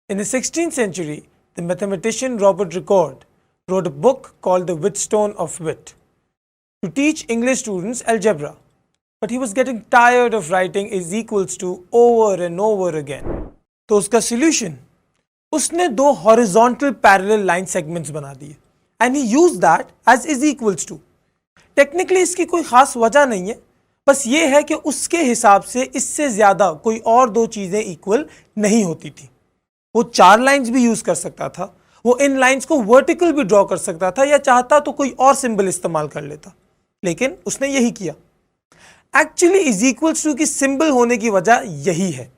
In the 16th century, the mathematician Robert Ricord wrote a book called The Wheatstone of Wit to teach English students algebra. But he was getting tired of writing is equals to over and over again. तो उसका solution, उसने दो horizontal parallel line segments बना दिए and he used that as is equals to. Technically इसकी कोई खास वजह नहीं है, बस ये है कि उसके हिसाब से इससे ज़्यादा कोई और दो चीज़ें इक्वल नहीं होती थी. वो चार लाइंस भी यूज़ कर सकता था, वो इन लाइंस को वर्टिकल भी ड्रॉ कर सकता था या चाहता तो कोई और सिंबल इस्तेमाल कर लेता, लेकिन उसने यही किया. एक्चुअली इज इक्वल्स टू की सिंबल होने की वजह यही है.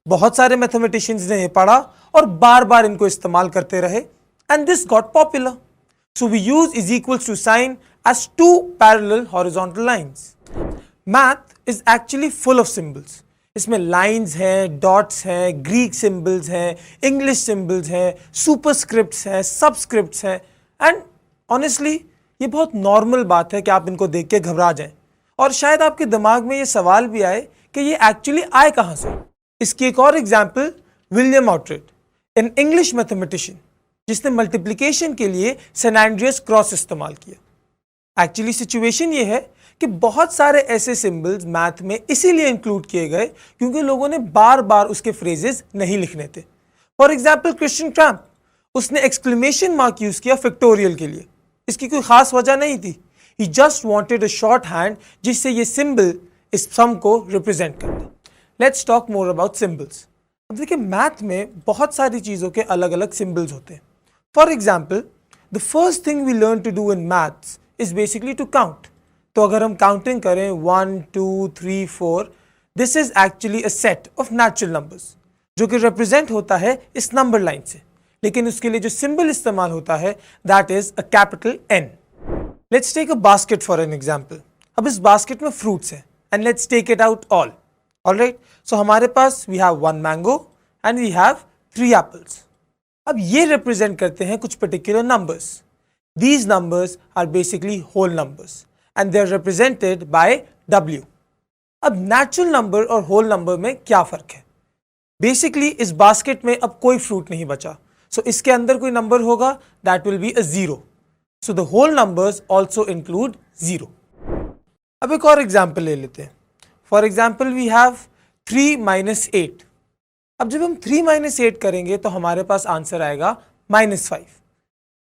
बहुत सारे मैथमेटिशियंस ने ये पढ़ा और बार बार इनको इस्तेमाल करते रहे and this got popular. So we use is equals to sign as two parallel horizontal lines. Math is actually full of symbols. इसमें लाइंस हैं, डॉट्स हैं, ग्रीक सिंबल्स हैं, इंग्लिश सिंबल्स हैं, सुपरस्क्रिप्ट्स हैं, सबस्क्रिप्ट्स हैं एंड ऑनेस्टली ये बहुत नॉर्मल बात है कि आप इनको देख के घबरा जाएं और शायद आपके दिमाग में ये सवाल भी आए कि ये एक्चुअली आए कहाँ से. इसकी एक और example William Oughtred, an English mathematician जिसने मल्टीप्लिकेशन के लिए सैन एंड्रियस क्रॉस इस्तेमाल किया. एक्चुअली सिचुएशन ये है कि बहुत सारे ऐसे सिंबल्स मैथ में इसीलिए इंक्लूड किए गए क्योंकि लोगों ने बार बार उसके फ्रेजेस नहीं लिखने थे. फॉर एग्जाम्पल क्रिश्चियन ट्रैम्प, उसने एक्सक्लेमेशन मार्क यूज किया फिक्टोरियल के लिए. इसकी कोई खास वजह नहीं थी, he just wanted a shorthand जिससे ये सिंबल इस सम को रिप्रेजेंट करते. Let's talk more about symbols. अब देखिए मैथ में बहुत सारी चीज़ों के अलग अलग सिंबल्स होते हैं. For example the first thing we learn to do in maths is basically to count. तो अगर हम काउंटिंग करें 1 2 3 4, this is actually a set of natural numbers जो कि रिप्रेजेंट होता है इस नंबर लाइन से, लेकिन उसके लिए जो सिंबल इस्तेमाल होता है that is a capital N. Let's take a basket for an example. अब इस बास्केट में फ्रूट्स हैं and let's take it out all. Alright, so हमारे पास we have 1 mango and we have 3 apples. अब ये रिप्रेजेंट करते हैं कुछ particular numbers. These numbers are basically whole numbers and they are represented by W. अब natural number और whole number में क्या फर्क है? बेसिकली इस बास्केट में अब कोई फ्रूट नहीं बचा, सो इसके अंदर कोई नंबर होगा that will be a 0. So the whole numbers also include 0. अब एक और एग्जाम्पल ले लेते हैं. For example we have 3 - 8. अब जब हम 3 - 8 करेंगे तो हमारे पास आंसर आएगा -5.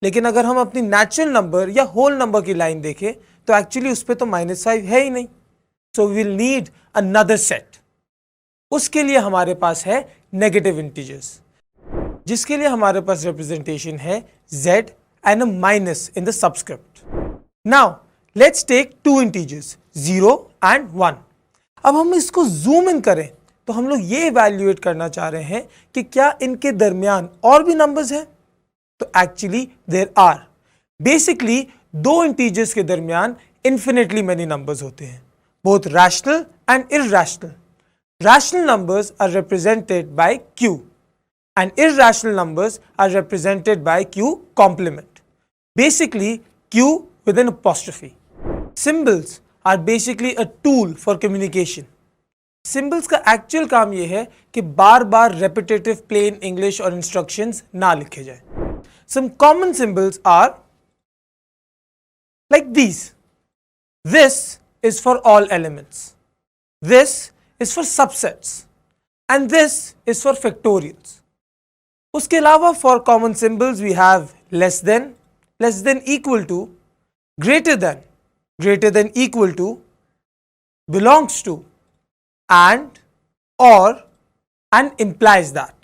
लेकिन अगर हम अपनी नेचुरल नंबर या होल नंबर की लाइन देखें तो एक्चुअली उस पर तो -5 है ही नहीं. So we will need another set. उसके लिए हमारे पास है नेगेटिव इंटीजर्स, जिसके लिए हमारे पास रिप्रेजेंटेशन है z and a minus in the subscript. Now let's take 2 integers 0 and 1. अब हम इसको जूम इन करें तो हम लोग ये इवैल्यूएट करना चाह रहे हैं कि क्या इनके दरमियान और भी नंबर्स हैं. तो एक्चुअली देयर आर. बेसिकली दो इंटीजर्स के दरमियान इन्फिनिटली मेनी नंबर्स होते हैं, both rational and irrational. Rational numbers are represented by q and irrational numbers are represented by q complement, basically q with an apostrophe. Symbols are basically a tool for communication. Symbols का actual काम यह है कि बार बार repetitive plain English और instructions ना लिखे जाए. Some common symbols are like these. This is for all elements, this is for subsets and this is for factorials. उसके अलावा for common symbols we have less than equal to, greater than equal to, belongs to, and, or, and implies that.